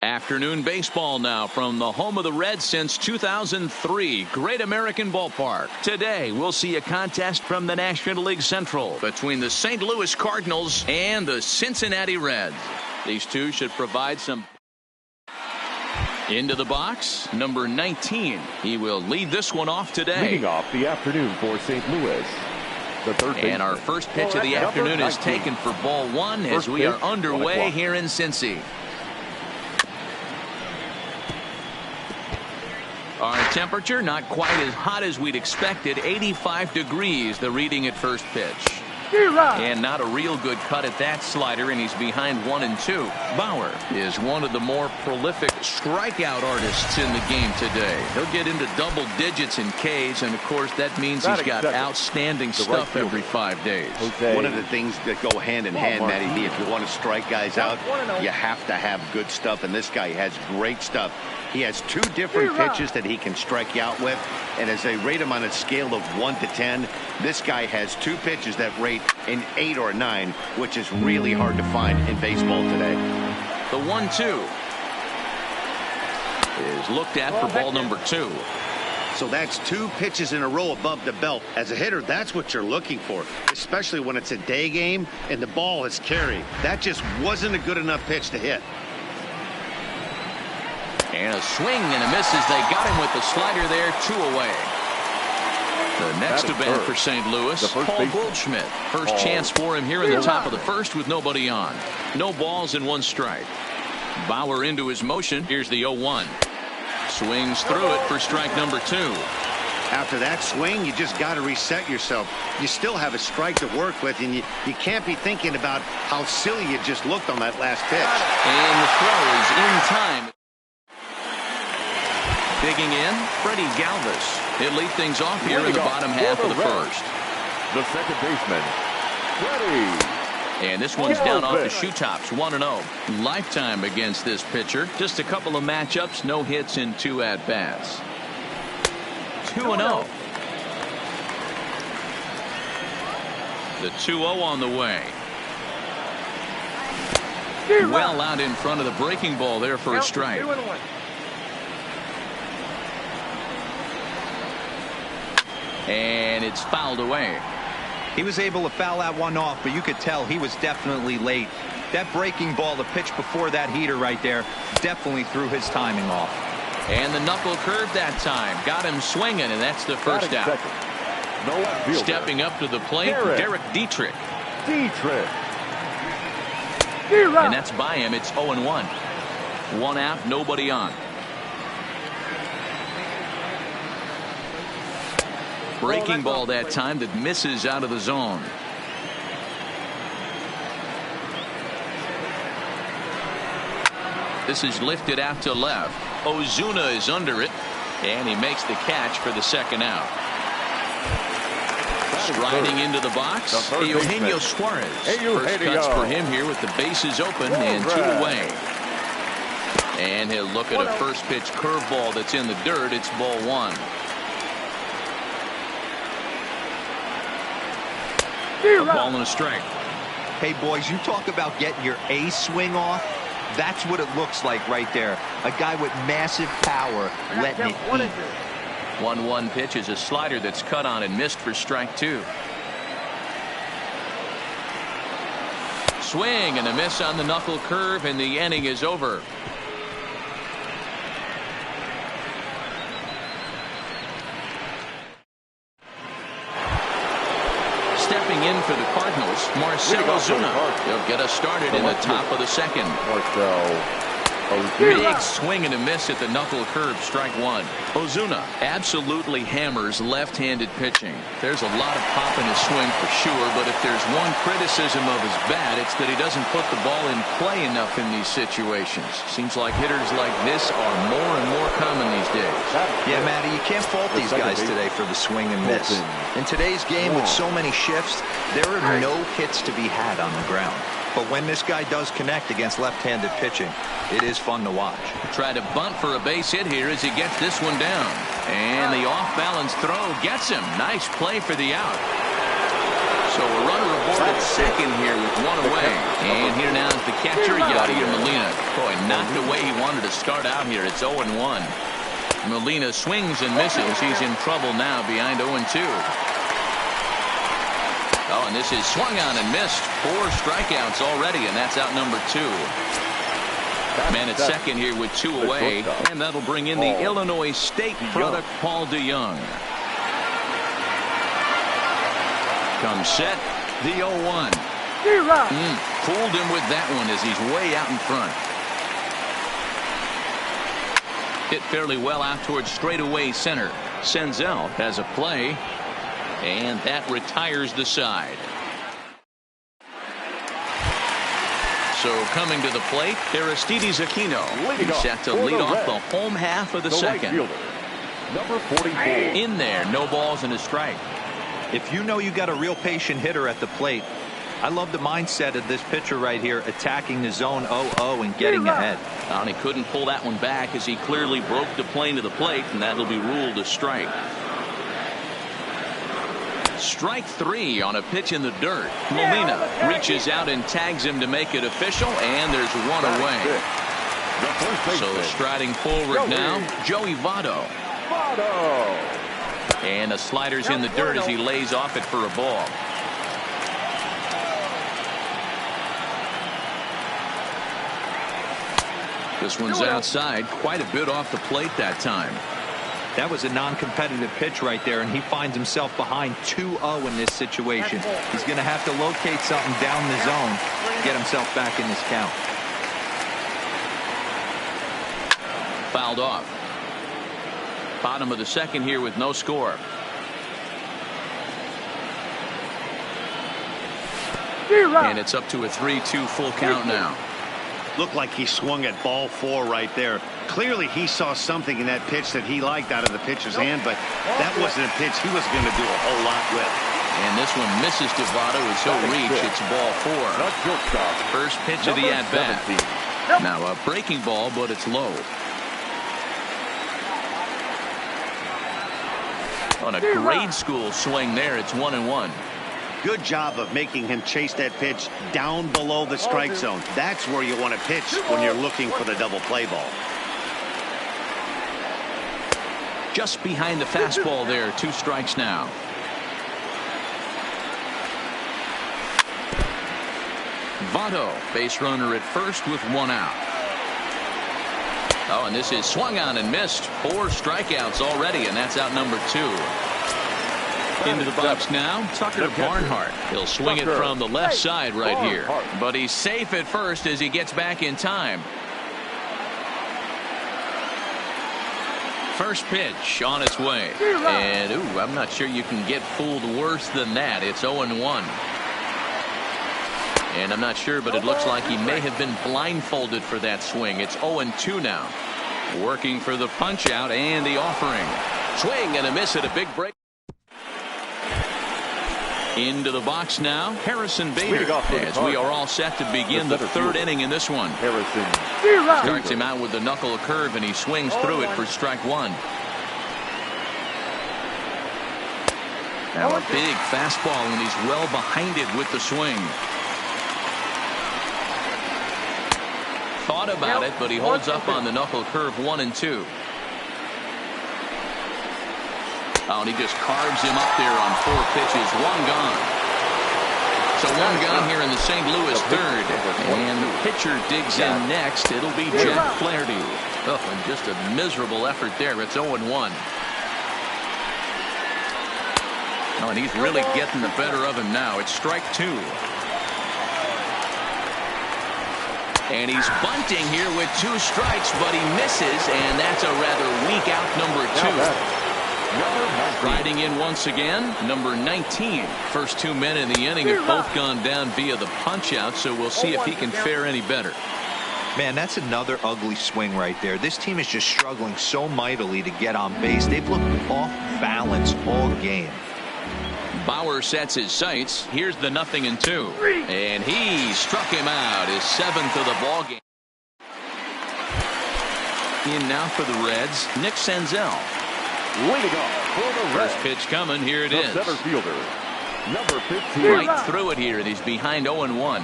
Afternoon baseball now from the home of the Reds since 2003, Great American Ballpark. Today we'll see a contest from the National League Central between the St. Louis Cardinals and the Cincinnati Reds. These two should provide some. Into the box, number 19. He will lead this one off today. Leading off the afternoon for St. Louis, the third baseman. And our first pitch of the afternoon is taken for ball one as we are underway here in Cincy. Our temperature not quite as hot as we'd expected. 85 degrees, the reading at first pitch. And not a real good cut at that slider, and he's behind 1-2. Bauer is one of the more prolific strikeout artists in the game today. He'll get into double digits in Ks, and of course that means he's got outstanding stuff every 5 days. One of the things that go hand in hand, Matty B, if you want to strike guys out, you have to have good stuff, and this guy has great stuff. He has two different pitches that he can strike you out with, and as they rate him on a scale of 1 to 10, this guy has two pitches that rate an 8 or a 9, which is really hard to find in baseball today. The 1-2 is looked at for ball number 2. So that's two pitches in a row above the belt. As a hitter, that's what you're looking for, especially when it's a day game and the ball is carried. That just wasn't a good enough pitch to hit. And a swing and a miss as they got him with the slider there, 2 away. The next to bat for St. Louis, Paul Goldschmidt. First chance for him here in the top of the first with nobody on. No balls and 1 strike. Bauer into his motion. Here's the 0-1. Swings through it for strike number 2. After that swing, you just got to reset yourself. You still have a strike to work with, and you can't be thinking about how silly you just looked on that last pitch. And the throw is in time. Digging in, Freddie Galvis. He'll lead things off here in the bottom half of the first. The second baseman, Freddie. And this one's down off the shoe tops, 1-0. Lifetime against this pitcher. Just a couple of matchups, no hits in 2 at-bats. 2-0. The 2-0 on the way. Well out in front of the breaking ball there for a strike. And it's fouled away. He was able to foul that one off, but you could tell he was definitely late. That breaking ball, the pitch before that heater right there, definitely threw his timing off. And the knuckle curve that time. Got him swinging, and that's the first out. Stepping up to the plate, Derek Dietrich. And that's by him. It's 0-1. 1 out, nobody on. Breaking ball that time that misses out of the zone. This is lifted out to left. Ozuna is under it, and he makes the catch for the second out. Striding into the box, Eugenio Suarez. First cuts for him here with the bases open and 2 away. And he'll look at a first pitch curveball that's in the dirt. It's ball 1. A ball and a strike. Hey, boys, you talk about getting your A swing off. That's what it looks like right there. A guy with massive power letting it eat. 1-1 pitch is a slider that's cut on and missed for strike 2. Swing and a miss on the knuckle curve, and the inning is over. Stepping in for the Cardinals, Marcell Ozuna. He'll get us started in the top of the second. Big swing and a miss at the knuckle curve, strike 1. Ozuna absolutely hammers left-handed pitching. There's a lot of pop in his swing for sure, but if there's one criticism of his bat, it's that he doesn't put the ball in play enough in these situations. Seems like hitters like this are more and more common these days. Yeah, Matty, you can't fault these guys today for the swing and miss. In today's game with so many shifts, there are no hits to be had on the ground. But when this guy does connect against left-handed pitching, it is fun to watch. Try to bunt for a base hit here as he gets this one down. And the off-balance throw gets him. Nice play for the out. So a runner aboard at at second here with one away. And here now is the catcher, Yadier Molina. Boy, not the way he wanted to start out here. It's 0-1. Molina swings and misses. He's in trouble now behind 0-2. Oh, and this is swung on and missed. 4 strikeouts already, and that's out number 2. Man at second here with 2 away, and that'll bring in the Illinois State product, Paul DeYoung. Comes set, the 0-1. Fooled him with that one as he's way out in front. Hit fairly well out towards straightaway center. Senzel has a play, and that retires the side. So coming to the plate, Aristides Aquino. He's set to lead off the home half of the second. Number 44. In there, no balls and a strike. If you know you got a real patient hitter at the plate, I love the mindset of this pitcher right here, attacking the zone 0-0 and getting ahead. And he couldn't pull that one back as he clearly broke the plane to the plate, and that'll be ruled a strike. Strike 3 on a pitch in the dirt. Molina reaches out and tags him to make it official, and there's one away. So striding forward now, Joey Votto. And the slider's in the dirt as he lays off it for a ball. This one's outside, quite a bit off the plate that time. That was a non-competitive pitch right there, and he finds himself behind 2-0 in this situation. He's going to have to locate something down the zone to get himself back in this count. Fouled off. Bottom of the second here with no score. And it's up to a 3-2 full count now. Looked like he swung at ball 4 right there. Clearly he saw something in that pitch that he liked out of the pitcher's hand, but that wasn't a pitch he was going to do a whole lot with. And this one misses to Votto as he'll reach. It's ball 4. First pitch of the at-bat. Now a breaking ball, but it's low. On a grade school swing there, it's 1-1. Good job of making him chase that pitch down below the strike zone. That's where you want to pitch when you're looking for the double play ball. Just behind the fastball there. 2 strikes now. Votto, base runner at first with 1 out. Oh, and this is swung on and missed. 4 strikeouts already, and that's out number 2. Into the box now, Tucker Barnhart. He'll swing it from the left side right here. But he's safe at first as he gets back in time. First pitch on its way. And, ooh, I'm not sure you can get fooled worse than that. It's 0-1. And I'm not sure, but it looks like he may have been blindfolded for that swing. It's 0-2 now. Working for the punch out and the offering. Swing and a miss at a big break. Into the box now, Harrison Bader, as we are all set to begin the 3rd inning in this one. Starts him out with the knuckle curve, and he swings through it for strike 1. Now a big fastball, and he's well behind it with the swing. Thought about it, but he holds up on the knuckle curve 1-2. Oh, and he just carves him up there on 4 pitches. 1 gone. So 1 gone here in the St. Louis 3rd. And the pitcher digs in next. It'll be Jack Flaherty. Oh, and just a miserable effort there. It's 0-1. Oh, and he's really getting the better of him now. It's strike 2. And he's bunting here with 2 strikes, but he misses, and that's a rather weak out number 2. Riding in once again, number 19. First 2 men in the inning have both gone down via the punch out, so we'll see if he can fare any better. Man, that's another ugly swing right there. This team is just struggling so mightily to get on base. They've looked off balance all game. Bauer sets his sights. Here's the 0-2. And he struck him out, his 7th of the ball game. In now for the Reds, Nick Senzel. Leading off for the Reds. First pitch coming. Here it is. Center fielder, Number 15. Right through it here, and he's behind 0-1.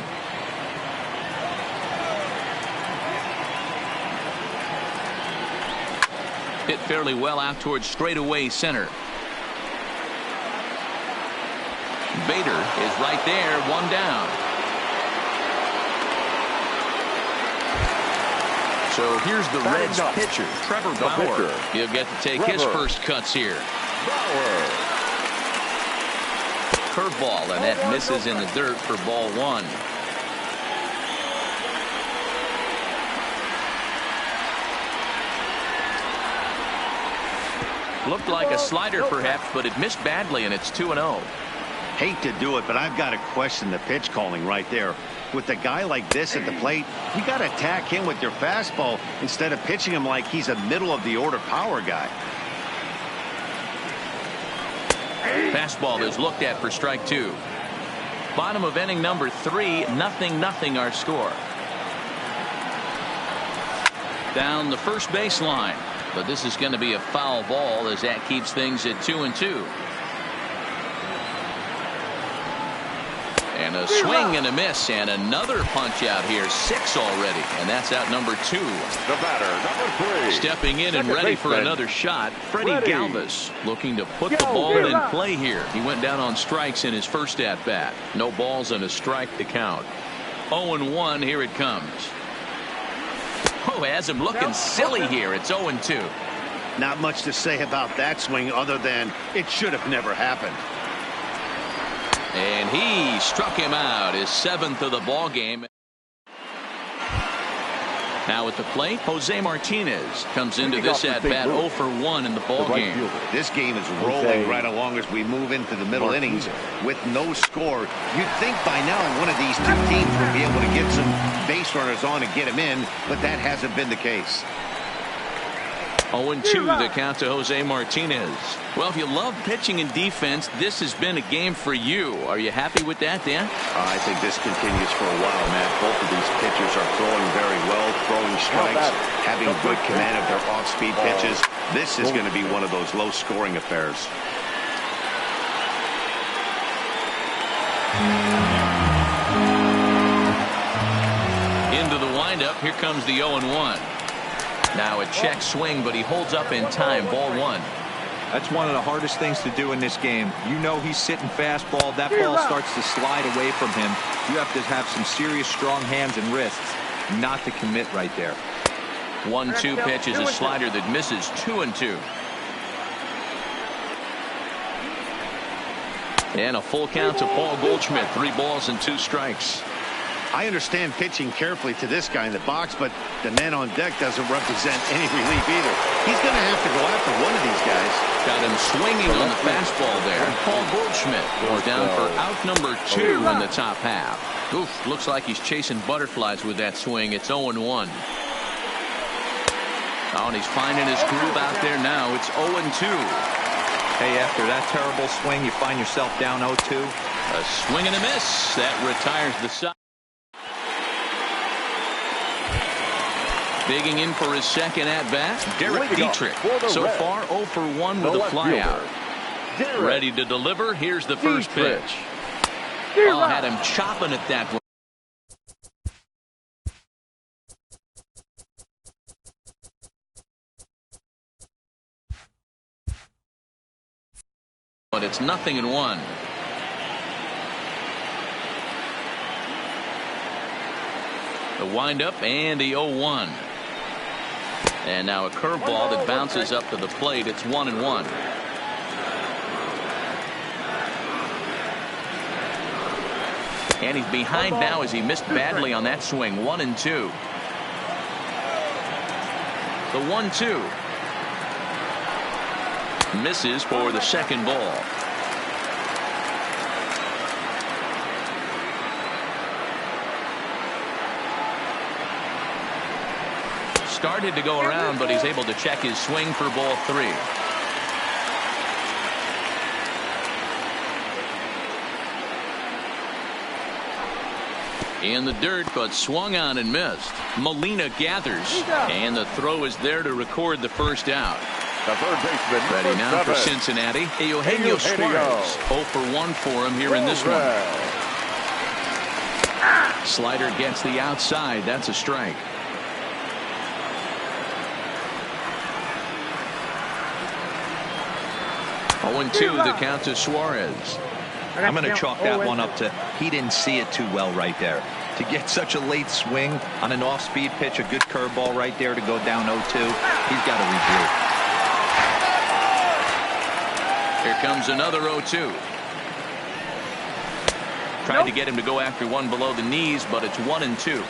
Hit fairly well out towards straightaway center. Bader is right there, one down. So here's the Reds pitcher, Trevor Bauer. He'll get to take his first cuts here. Curveball, and that misses in the dirt for ball one. Looked like a slider perhaps, but it missed badly, and it's 2-0. Hate to do it, but I've got to question the pitch calling right there. With a guy like this at the plate, you got to attack him with your fastball instead of pitching him like he's a middle-of-the-order power guy. Fastball is looked at for strike two. Bottom of inning number 3, 0-0 our score. Down the first baseline, but this is going to be a foul ball as that keeps things at 2-2. And a swing and a miss, and another punch out here, 6 already, and that's out number 2. The batter, number 3. Stepping in and ready for another shot, Freddie Galvis, looking to put the ball in play here. He went down on strikes in his first at bat. No balls and a strike to count. 0-1, here it comes. Oh, has him looking silly here. It's 0-2. Not much to say about that swing other than it should have never happened. And he struck him out, his 7th of the ball game. Now at the plate, Jose Martinez comes into this at bat 0 for 1 in the ball game. This game is rolling right along as we move into the middle innings with no score. You'd think by now one of these two teams would be able to get some base runners on and get them in, but that hasn't been the case. 0-2 the count to Jose Martinez. Well, if you love pitching and defense, this has been a game for you. Are you happy with that, Dan? I think this continues for a while, Matt. Both of these pitchers are throwing very well, throwing strikes, having good command of their off-speed pitches. This is going to be one of those low-scoring affairs. Into the windup. Here comes the 0-1. Now a check swing, but he holds up in time. Ball 1. That's one of the hardest things to do in this game. You know he's sitting fastball. That ball starts to slide away from him. You have to have some serious strong hands and wrists not to commit right there. 1-2 pitch is a slider that misses. 2-2. And a full count to Paul Goldschmidt. 3 balls and 2 strikes. I understand pitching carefully to this guy in the box, but the man on deck doesn't represent any relief either. He's going to have to go after one of these guys. Got him swinging on the fastball there. Paul Goldschmidt goes down for out number 2 in the top half. Oof, looks like he's chasing butterflies with that swing. It's 0-1. Oh, and he's finding his groove out there now. It's 0-2. Hey, after that terrible swing, you find yourself down 0-2. A swing and a miss. That retires the side. Digging in for his second at-bat, Derek Dietrich. So far, 0 for 1 with a flyout. Ready to deliver. Here's the first pitch. Oh, had him chopping it that way. But it's 0-1. The windup and the 0-1. And now a curveball that bounces up to the plate. It's 1-1. And he's behind now as he missed badly on that swing. 1-2. The 1-2. Misses for the second ball. Started to go around, but he's able to check his swing for ball 3. In the dirt, but swung on and missed. Molina gathers, and the throw is there to record the first out. The third baseman. Ready now for Cincinnati. Eugenio Suarez. 0 for 1 for him here in this one. Slider gets the outside. That's a strike. 0-2 the count to Suarez. I'm going to chalk that one up to he didn't see it too well right there. To get such a late swing on an off-speed pitch, a good curveball right there to go down 0-2, he's got to regroup. Here comes another 0-2. Tried to get him to go after one below the knees, but it's 1-2.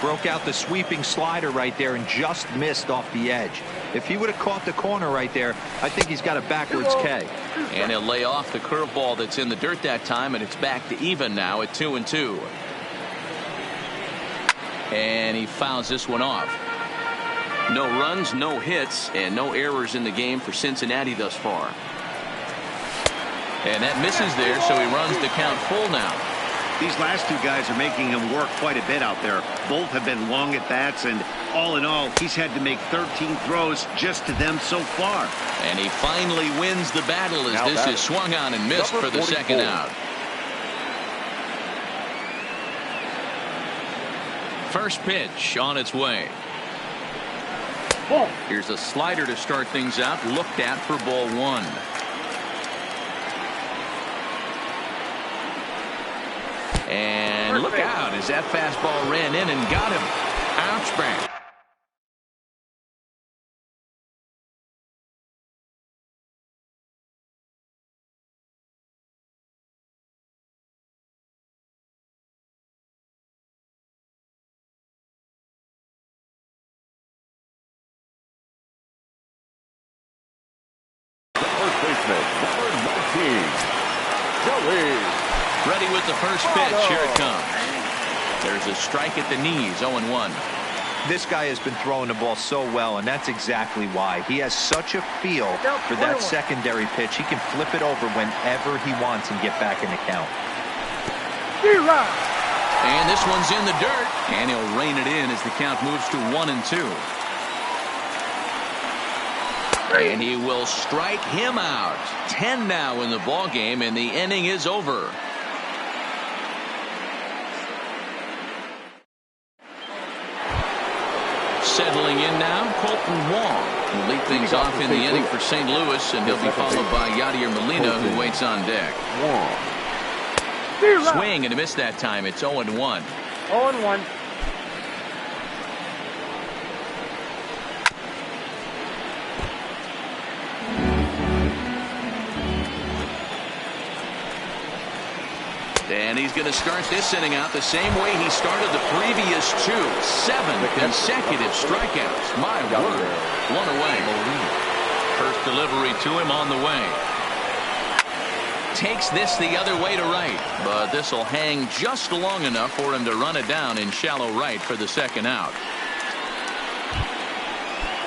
Broke out the sweeping slider right there and just missed off the edge. If he would have caught the corner right there, I think he's got a backwards K. And he'll lay off the curveball that's in the dirt that time, and it's back to even now at 2-2. And he fouls this one off. No runs, no hits, and no errors in the game for Cincinnati thus far. And that misses there, so he runs the count full now. These last two guys are making him work quite a bit out there. Both have been long at bats, and all in all, he's had to make 13 throws just to them so far. And he finally wins the battle as Now this is swung on and missed for the 44. second out. First pitch on its way. Here's a slider to start things out, looked at for ball 1. And look out as that fastball ran in and got him. Ouch bang. The first baseman, number 19, Joey. Ready with the first pitch. Here it comes. There's a strike at the knees. 0-1. This guy has been throwing the ball so well, and that's exactly why. He has such a feel for that secondary pitch. He can flip it over whenever he wants and get back in the count. And this one's in the dirt. And he'll rein it in as the count moves to 1-2. And he will strike him out. 10 now in the ball game, and the inning is over. Settling in now, Colton Wong will lead things off in the inning for St. Louis, and he'll be followed by Yadier Molina, who waits on deck. Swing and a miss that time. It's 0-1. 0-1. And he's going to start this inning out the same way he started the previous 2. 7 consecutive strikeouts. My word. One away. First delivery to him on the way. Takes this the other way to right, but this will hang just long enough for him to run it down in shallow right for the second out.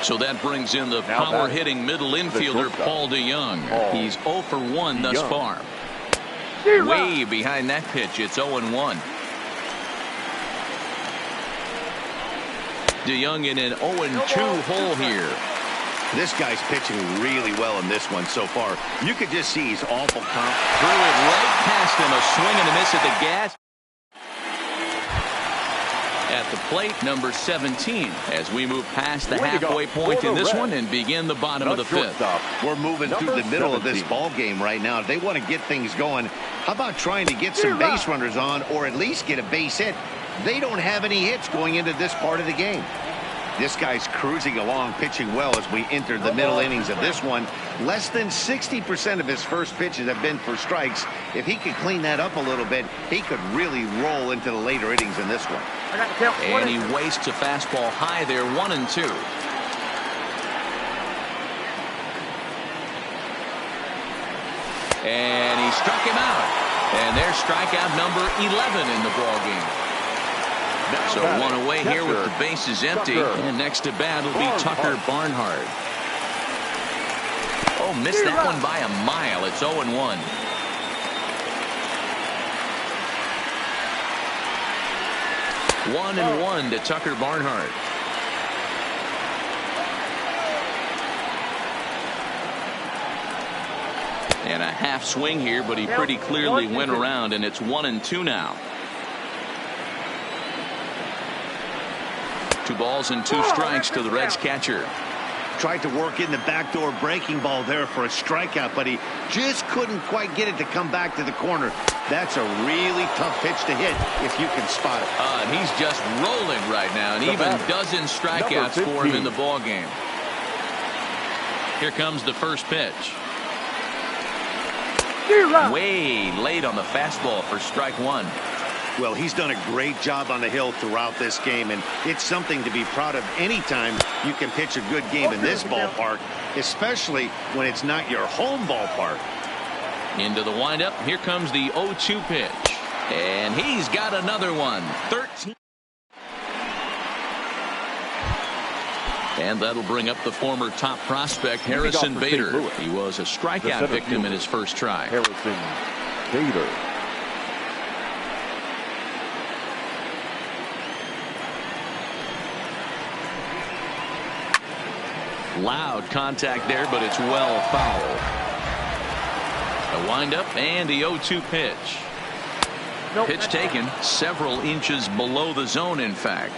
So that brings in the power-hitting middle infielder Paul DeJong. He's 0 for 1 thus far. Way behind that pitch. It's 0-1. DeJong in an 0-2 hole here. This guy's pitching really well in this one so far. You could just see he's awful confident. Threw it right past him. A swing and a miss at the gas. At the plate, number 17, as we move past the halfway point in this one and begin the bottom of the 5th. We're moving through the middle of this ball game right now. If they want to get things going, how about trying to get some base runners on or at least get a base hit? They don't have any hits going into this part of the game. This guy's cruising along, pitching well as we enter the middle innings of this one. Less than 60% of his first pitches have been for strikes. If he could clean that up a little bit, he could really roll into the later innings in this one. And he wastes a fastball high there, 1-2. And he struck him out. And there's strikeout number 11 in the ball game. So one away here with the bases empty. And next to bat will be Tucker Barnhart. Oh, missed that one by a mile. It's 0-1. One and 1 to Tucker Barnhart. half swing here, but he pretty clearly went around, and it's 1-2 now. 2 balls and 2 strikes to the Reds catcher. Tried to work in the backdoor breaking ball there for a strikeout, but he just couldn't quite get it to come back to the corner. That's a really tough pitch to hit if you can spot it. And he's just rolling right now, and even dozen strikeouts for him in the ball game. Here comes the first pitch. Way late on the fastball for strike 1. Well, he's done a great job on the hill throughout this game, and it's something to be proud of anytime you can pitch a good game in this ballpark, especially when it's not your home ballpark. Into the windup. Here comes the 0-2 pitch. And he's got another one. 13. And that'll bring up the former top prospect, Harrison Bader. He was a strikeout victim in his first try. Harrison Bader. Loud contact there, but it's well foul. A windup and the 0-2 pitch. Pitch taken several inches below the zone, in fact.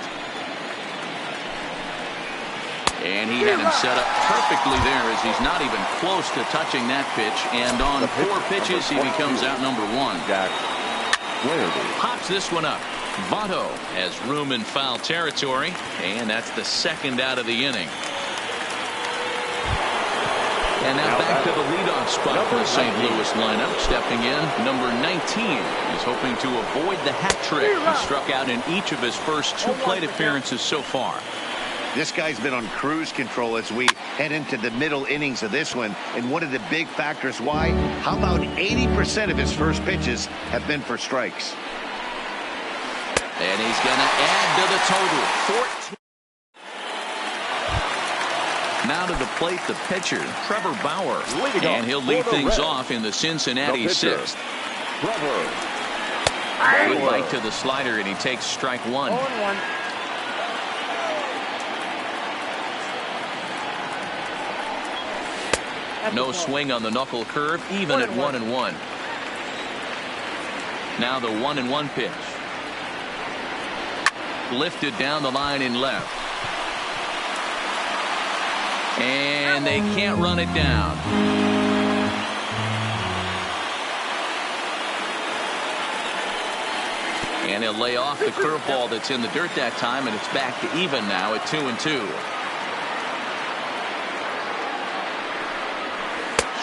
And he had him set up perfectly there, as he's not even close to touching that pitch. And on 4 pitches, he becomes out number 1. Pops this one up. Votto has room in foul territory, and that's the second out of the inning. And now back to the leadoff spot for the St. Louis lineup. Stepping in, number 19. He's hoping to avoid the hat trick. He struck out in each of his first 2 plate appearances so far. This guy's been on cruise control as we head into the middle innings of this one. And one of the big factors why, how about 80% of his first pitches have been for strikes? And he's going to add to the total. 14. Now to the plate, the pitcher, Trevor Bauer. And he'll lead things off in the Cincinnati 6th. Good bite to the slider, and he takes strike 1. No swing on the knuckle curve, even at 1-1. Now the 1-1 pitch. Lifted down the line in left. And they can't run it down. And he'll lay off the curveball that's in the dirt that time, and it's back to even now at 2-2.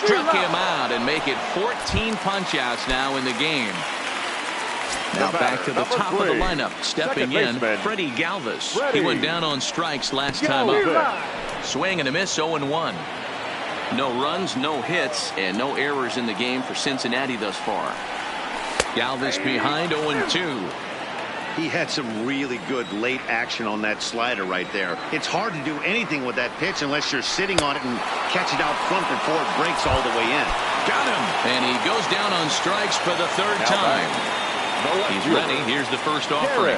Struck him out and make it 14 punch-outs now in the game. Now back to the top of the lineup. Stepping in, Freddie Galvis. He went down on strikes last time up. Swing and a miss, 0-1. No runs, no hits, and no errors in the game for Cincinnati thus far. Galvis behind, 0-2. He had some really good late action on that slider right there. It's hard to do anything with that pitch unless you're sitting on it and catch it out front before it breaks all the way in. Got him! And he goes down on strikes for the 3rd time. He's ready. Here's the first offering.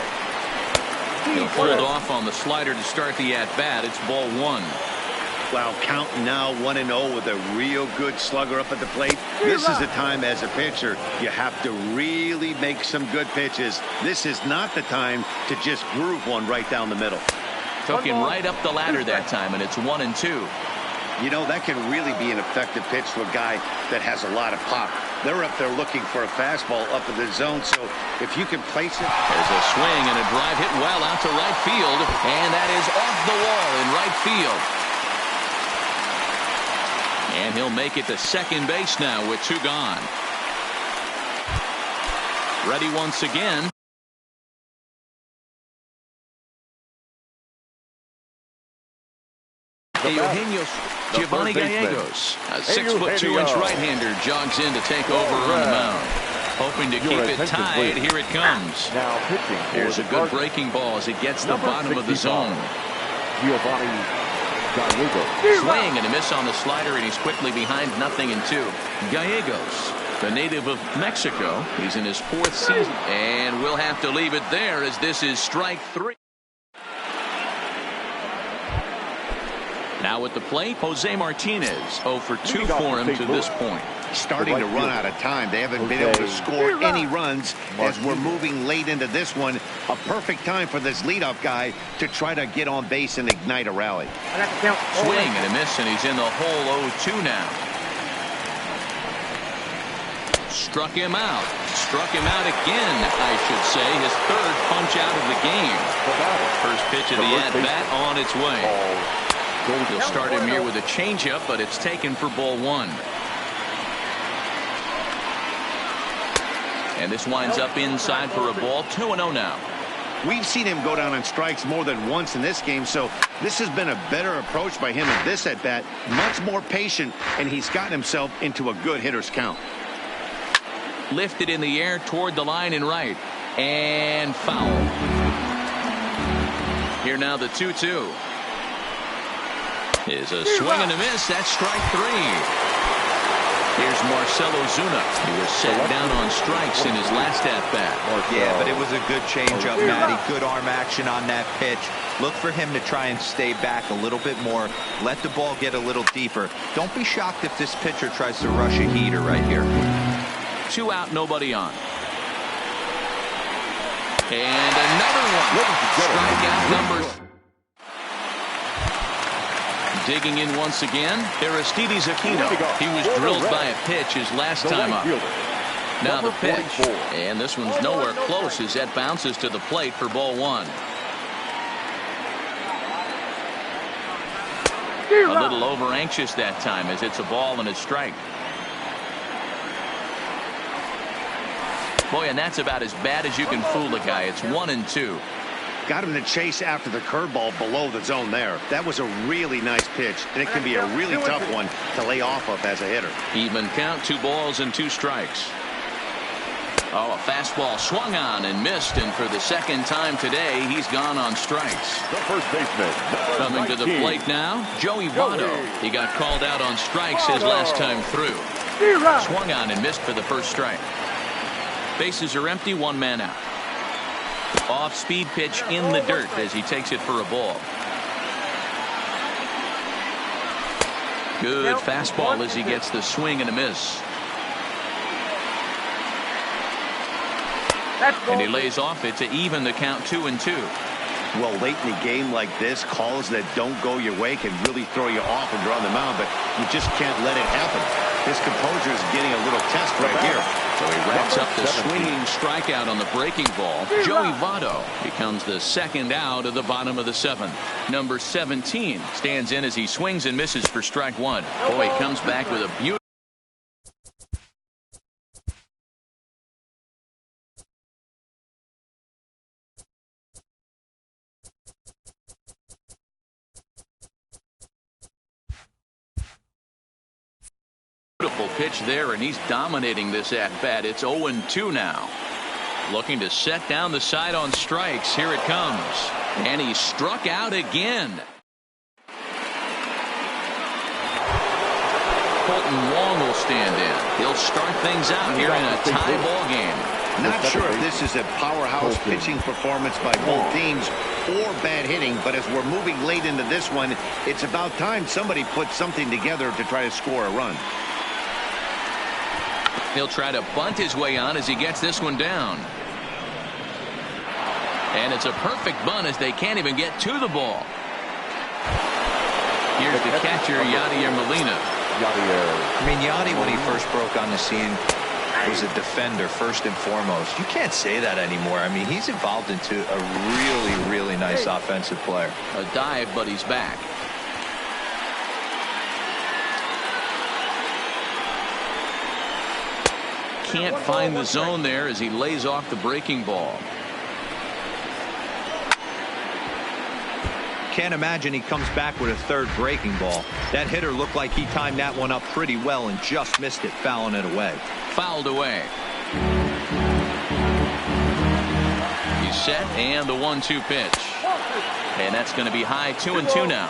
He'll hold off on the slider to start the at-bat. It's ball 1. Wow, counting now 1-0 with a real good slugger up at the plate. This is the time as a pitcher you have to really make some good pitches. This is not the time to just groove one right down the middle. Took him right up the ladder that time, and it's 1-2. You know, that can really be an effective pitch to a guy that has a lot of pop. They're up there looking for a fastball up in the zone, so if you can place it. There's a swing and a drive hit well out to right field, and that is off the wall in right field. And he'll make it to second base now with 2 gone. Ready once again. Eugenio Giovanni Gallegos, a 6'2" right-hander, jogs in to take over on the mound. Hoping to keep it tied. Here it comes. Now pitching. Here's a good breaking ball as it gets the bottom of the zone. Giovanni Gallegos. Swing and a miss on the slider, and he's quickly behind 0-2. Gallegos, the native of Mexico. He's in his 4th season, and we'll have to leave it there as this is strike 3. Now at the plate, Jose Martinez. 0 for 2 for him to this point. starting to run out of time. They haven't been able to score any runs as we're moving late into this one. A perfect time for this leadoff guy to try to get on base and ignite a rally. Swing and a miss, and he's in the hole 0-2 now. Struck him out. Struck him out again, I should say. His third punch out of the game. First pitch of the at-bat on its way. He'll start him here with a changeup, but it's taken for ball 1. And this winds up inside for a ball. 2-0 now. We've seen him go down on strikes more than once in this game, so this has been a better approach by him at this at-bat. Much more patient, and he's gotten himself into a good hitter's count. Lifted in the air toward the line and right. And foul. Here now the 2-2. Is a swing and a miss. That's strike 3. Here's Marcell Ozuna. He was set down on strikes in his last at-bat. Yeah, but it was a good changeup, Matty. Good arm action on that pitch. Look for him to try and stay back a little bit more. Let the ball get a little deeper. Don't be shocked if this pitcher tries to rush a heater right here. 2 out, nobody on. And another one. Strikeout number. Digging in once again, Aristides Aquino. He was drilled by a pitch his last time up. Now the pitch. And this one's nowhere close as that bounces to the plate for ball 1. A little over anxious that time as it's a ball and a strike. Boy, and that's about as bad as you can fool a guy. It's 1-2. Got him to chase after the curveball below the zone there. That was a really nice pitch, and it can be a really tough one to lay off of as a hitter. Even count, 2 balls and 2 strikes. Oh, a fastball swung on and missed, and for the second time today, he's gone on strikes. The first baseman. Coming to the plate now, Joey Votto. He got called out on strikes his last time through. Swung on and missed for the first strike. Bases are empty, 1 man out. Off-speed pitch in the dirt as he takes it for a ball. Good fastball as he gets the swing and a miss. And he lays off it to even the count 2-2. Well, late in a game like this, calls that don't go your way can really throw you off when you're on the mound, but you just can't let it happen. His composure is getting a little test right here. So he wraps up the swinging strikeout on the breaking ball. Joey Votto becomes the second out of the bottom of the 7th. Number 17 stands in as he swings and misses for strike 1. Boy, he comes back with a beautiful. Beautiful pitch there, and he's dominating this at-bat. It's 0-2 now. Looking to set down the side on strikes. Here it comes. And he struck out again. Colton Wong will stand in. He'll start things out here in a tie ball game. Not sure if this is a powerhouse pitching performance by both teams or bad hitting, but as we're moving late into this one, it's about time somebody puts something together to try to score a run. He'll try to bunt his way on as he gets this one down. And it's a perfect bunt as they can't even get to the ball. Here's the catcher, Yadier Molina. I mean, Yadi, when he first broke on the scene, was a defender first and foremost. You can't say that anymore. I mean, he's evolved into a really, really nice offensive player. A dive, but he's back. Can't find the zone there as he lays off the breaking ball. Can't imagine he comes back with a third breaking ball. That hitter looked like he timed that one up pretty well and just missed it, fouling it away. Fouled away. He's set, and the 1-2 pitch. And that's going to be high, 2-2 now.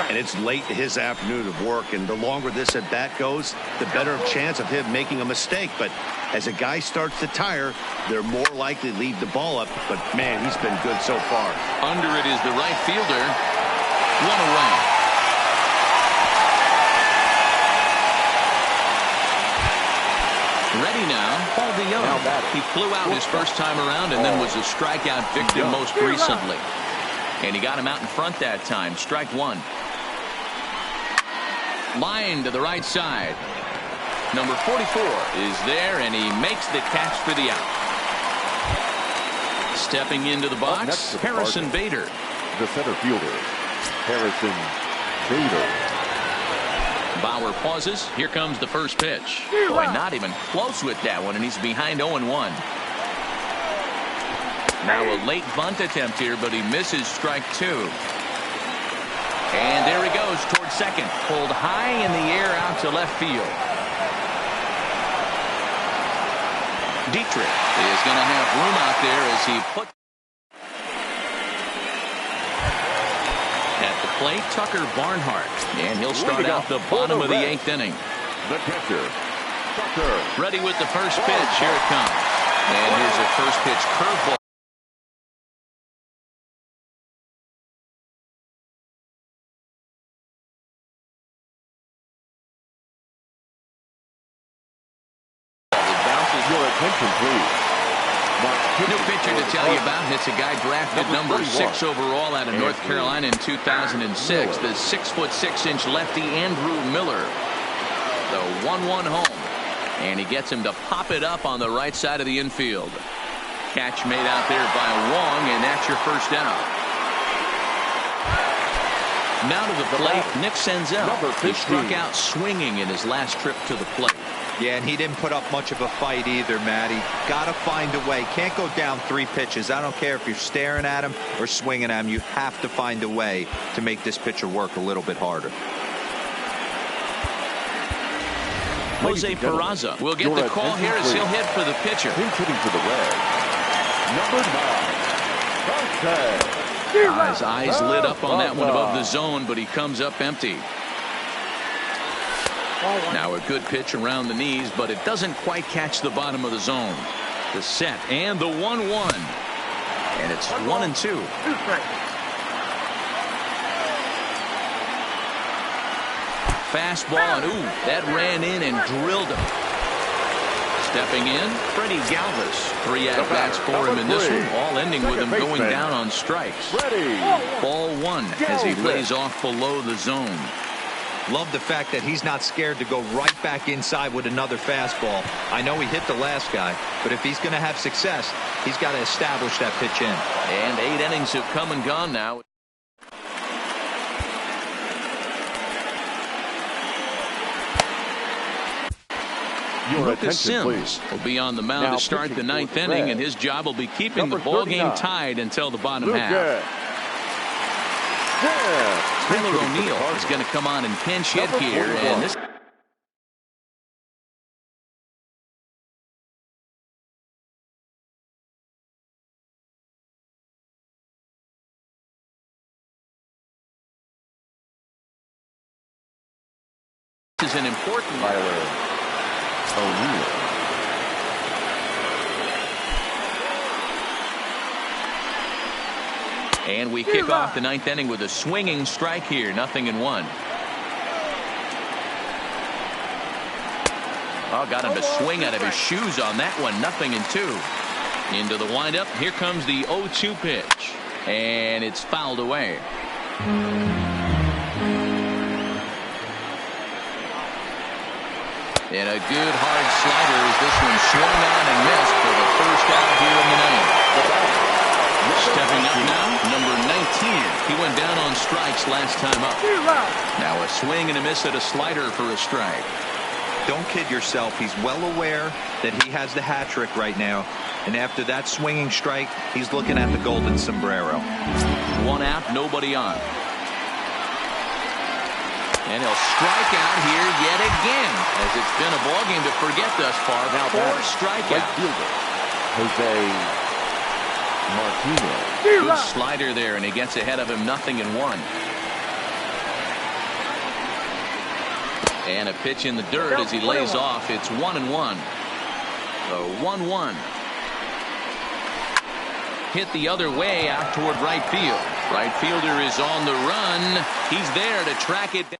And it's late in his afternoon of work, and the longer this at bat goes, the better chance of him making a mistake. But as a guy starts to tire, they're more likely to leave the ball up. But man, he's been good so far. Under it is the right fielder. One away. Ready now, Paul DeYoung. He flew out his first time around and then was a strikeout victim most recently. And he got him out in front that time. Strike one. Line to the right side. Number 44 is there, and he makes the catch for the out. Stepping into the box, Harrison Bader. The center fielder, Harrison Bader. Bauer pauses. Here comes the first pitch. Boy, not even close with that one, and he's behind 0-1. Now a late bunt attempt here, but he misses strike two. And there he goes towards second. Pulled high in the air out to left field. Dietrich is going to have room out there as he puts. At the plate, Tucker Barnhart. And he'll start out the bottom of the 8th inning. The catcher, Tucker. Ready with the first pitch. Here it comes. And here's a first pitch curveball. Your attention, please. New pitcher to tell you about. It's a guy drafted number 6 overall out of North Carolina in 2006. The 6'6" lefty Andrew Miller. The 1-1 home. And he gets him to pop it up on the right side of the infield. Catch made out there by Wong, and that's your first down. Now to the plate, Nick Senzel. He struck out swinging in his last trip to the plate. Yeah, and he didn't put up much of a fight either, Matty. Got to find a way. Can't go down 3 pitches. I don't care if you're staring at him or swinging at him. You have to find a way to make this pitcher work a little bit harder. Jose Peraza will get the call here as he'll hit for the pitcher. He's hitting for the red. Number 9. His eyes lit up on that one above the zone, but he comes up empty. Now a good pitch around the knees, but it doesn't quite catch the bottom of the zone. The set and the 1-1. And it's 1-2. Fastball, and ooh, that ran in and drilled him. Stepping in, Freddie Galvis. 3 at-bats for him in this one, all ending with him going down on strikes. Ball 1 as he lays off below the zone. Love the fact that he's not scared to go right back inside with another fastball. I know he hit the last guy, but if he's going to have success, he's got to establish that pitch in. And 8 innings have come and gone now. Lucas Sims will be on the mound to start the 9th inning, and his job will be keeping the ball game tied until the bottom half. Taylor O'Neill is going to come on and pinch hit here, and this is an important Tyler O'Neill. And we kick off the 9th inning with a swinging strike here. 0-1. Oh, got him to swing out of his shoes on that one. 0-2. Into the windup. Here comes the 0-2 pitch. And it's fouled away. And a good hard slider as this one swung on and missed for the first out here in the 9th. Stepping up now, number 19. He went down on strikes last time up. Now a swing and a miss at a slider for a strike. Don't kid yourself. He's well aware that he has the hat trick right now. And after that swinging strike, he's looking at the golden sombrero. 1 out, nobody on. And he'll strike out here yet again, as it's been a ballgame to forget thus far. Now 4 strikeouts. Jose Martinez. Good slider there, and he gets ahead of him. 0-1. And a pitch in the dirt as he lays off. It's 1-1. The 1-1. Hit the other way out toward right field. Right fielder is on the run. He's there to track it down.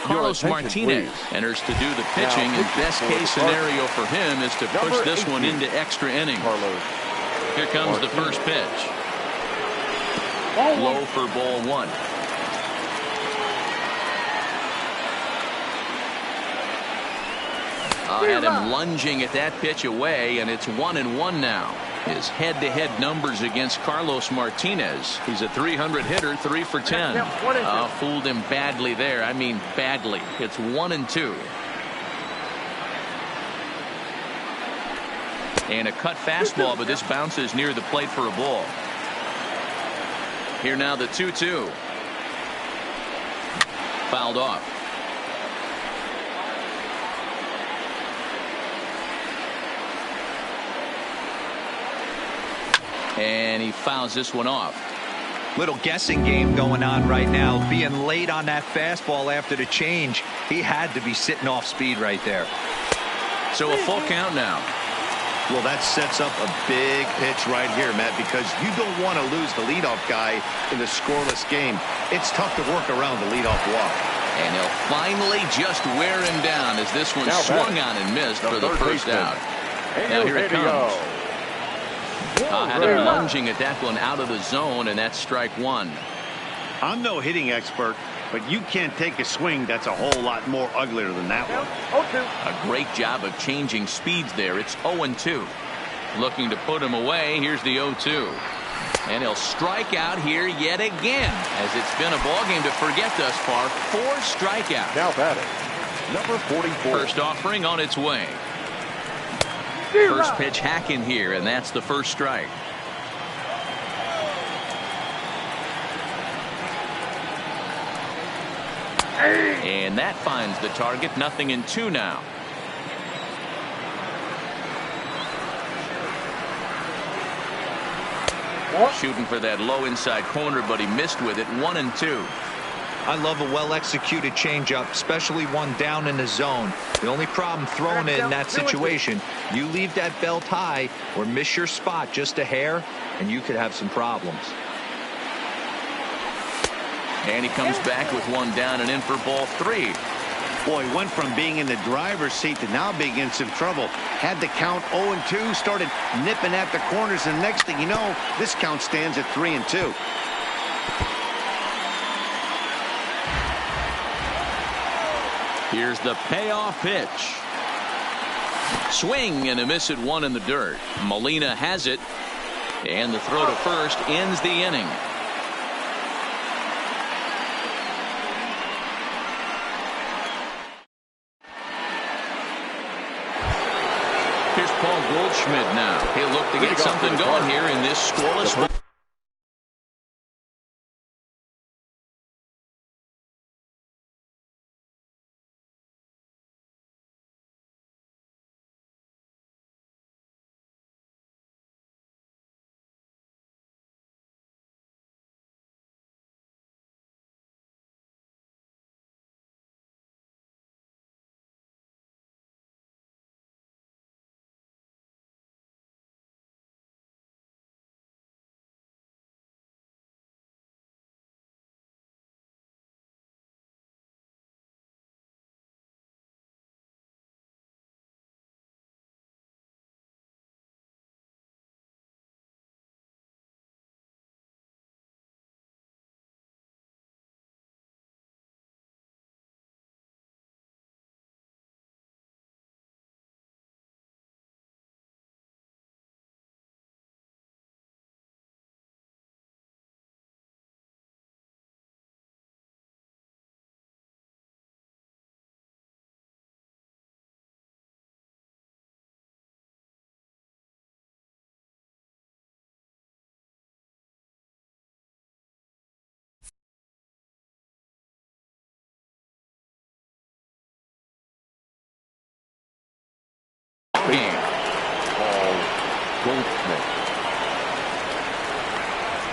Carlos Martinez enters to do the pitching, and best case scenario for him is to push this one into extra innings. Here comes the first pitch. Low for ball one. Had him lunging at that pitch away, and it's 1-1 now. His head-to-head numbers against Carlos Martinez. He's a .300 hitter, 3 for 10. Fooled him badly there. I mean badly. It's 1-2. And a cut fastball, but this bounces near the plate for a ball. Here now the 2-2. Fouled off. And he fouls this one off. Little guessing game going on right now. Being late on that fastball after the change. He had to be sitting off speed right there. So a full count now. Well, that sets up a big pitch right here, Matt, because you don't want to lose the leadoff guy in a scoreless game. It's tough to work around the leadoff walk. And he'll finally just wear him down as this one swung on and missed for the first out. Now here it comes. Had him lunging at that one out of the zone, and that's strike one. I'm no hitting expert, but you can't take a swing that's a whole lot more uglier than that one. A great job of changing speeds there. It's 0-2. Looking to put him away. Here's the 0-2. And he'll strike out here yet again, as it's been a ball game to forget thus far. 4 strikeouts. Now batting, number 44. First offering on its way. First pitch hacking here, and that's the first strike. And that finds the target. 0-2 now. Shooting for that low inside corner, but he missed with it. 1-2. I love a well-executed changeup, especially one down in the zone. The only problem throwing it in that situation, you leave that belt high or miss your spot just a hair, and you could have some problems. And he comes back with one down and in for ball 3. Boy, went from being in the driver's seat to now being in some trouble. Had the count 0-2, started nipping at the corners, and next thing you know, this count stands at 3-2. Here's the payoff pitch. Swing and a miss at one in the dirt. Molina has it, and the throw to first ends the inning. Here's Paul Goldschmidt now. He'll look to get something going here in this scoreless ball. Goldschmidt.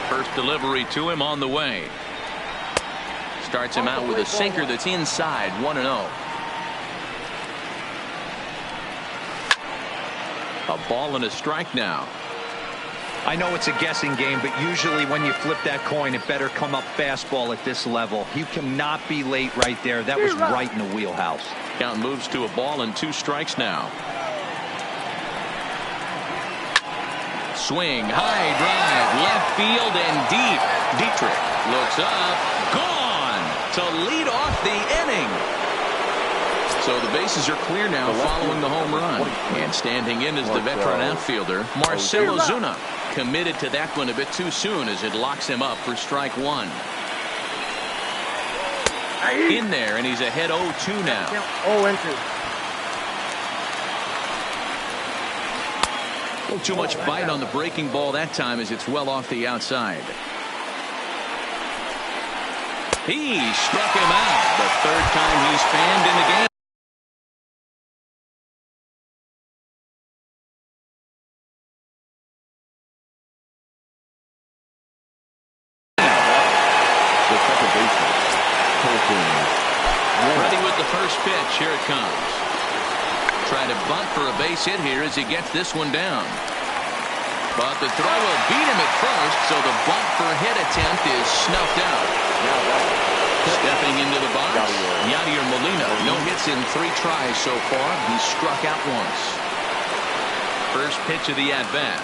First delivery to him on the way. Starts him out with a sinker that's inside. 1-0. A ball and a strike now. I know it's a guessing game, but usually when you flip that coin, it better come up fastball at this level. You cannot be late right there. That was right in the wheelhouse. Count moves to a ball and 2 strikes now. Swing, high drive, left field and deep. Dietrich looks up, gone to lead off the inning. So the bases are clear now following the home run. And standing in is the veteran outfielder, Marcell Ozuna. Committed to that one a bit too soon as it locks him up for strike 1. In there, and he's ahead 0-2 now. 0-2. A little too much bite on the breaking ball that time as it's well off the outside. He struck him out. The 3rd time he's fanned in the game. Ready with the first pitch. Here it comes. Trying to bunt for a base hit here as he gets this one down. But the throw will beat him at first, so the bunt for hit attempt is snuffed out. Stepping into the box, Yadier Molina. No hits in 3 tries so far. He struck out once. First pitch of the at-bat.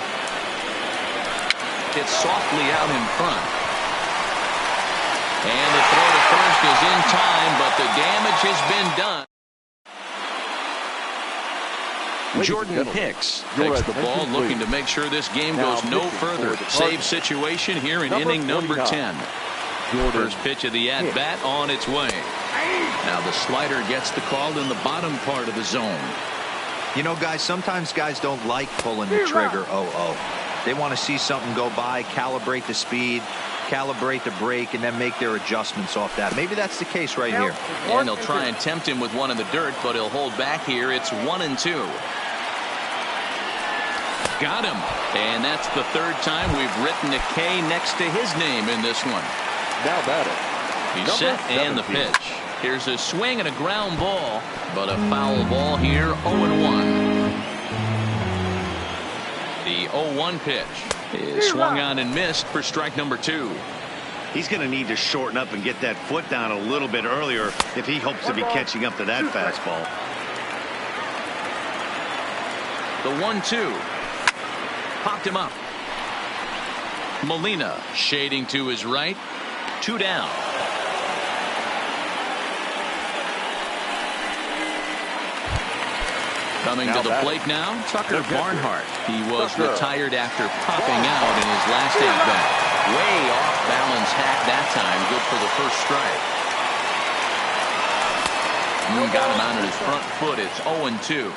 It's softly out in front. And the throw to first is in time, but the damage has been done. Jordan Hicks takes the ball, looking to make sure this game goes no further. Save situation here in inning number 10. First pitch of the at-bat on its way. Now the slider gets the call in the bottom part of the zone. You know, guys, sometimes guys don't like pulling the trigger 0-0. They want to see something go by, calibrate the speed, calibrate the brake, and then make their adjustments off that. Maybe that's the case right here. And they'll try and tempt him with one in the dirt, but he'll hold back here. It's 1-2. Got him. And that's the 3rd time we've written a K next to his name in this one. Now batting. He's set and the pitch. Here's a swing and a ground ball, but a foul ball here, 0-1. The 0-1 pitch is swung on and missed for strike number 2. He's going to need to shorten up and get that foot down a little bit earlier if he hopes to be catching up to that fastball. The 1-2. Popped him up. Molina shading to his right. 2 down. Coming to the plate now, Tucker Barnhart. He was retired after popping out in his last at-bat. Way off balance hack that time. Good for the first strike. Got him out of his front foot. It's 0-2.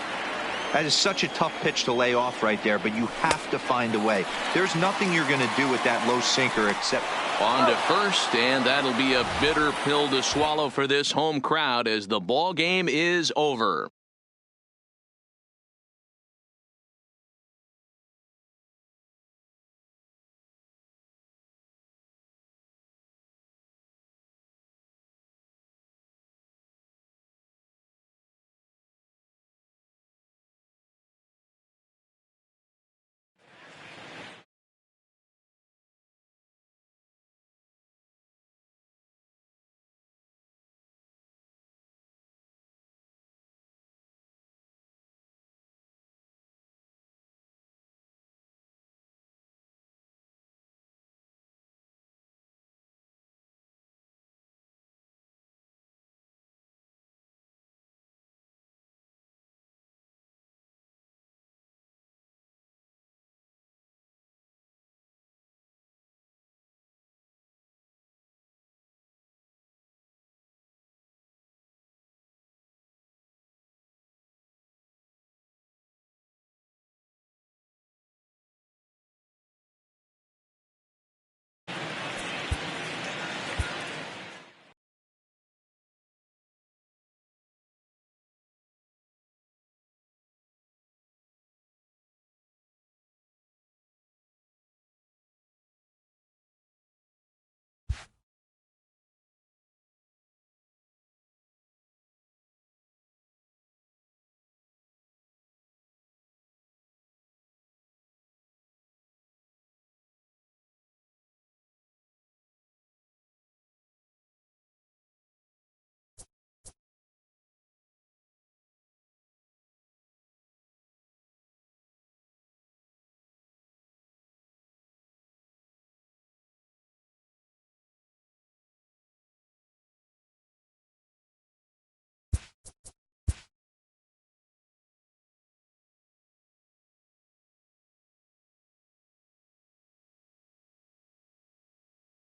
That is such a tough pitch to lay off right there, but you have to find a way. There's nothing you're going to do with that low sinker except... On to first, and that'll be a bitter pill to swallow for this home crowd as the ball game is over.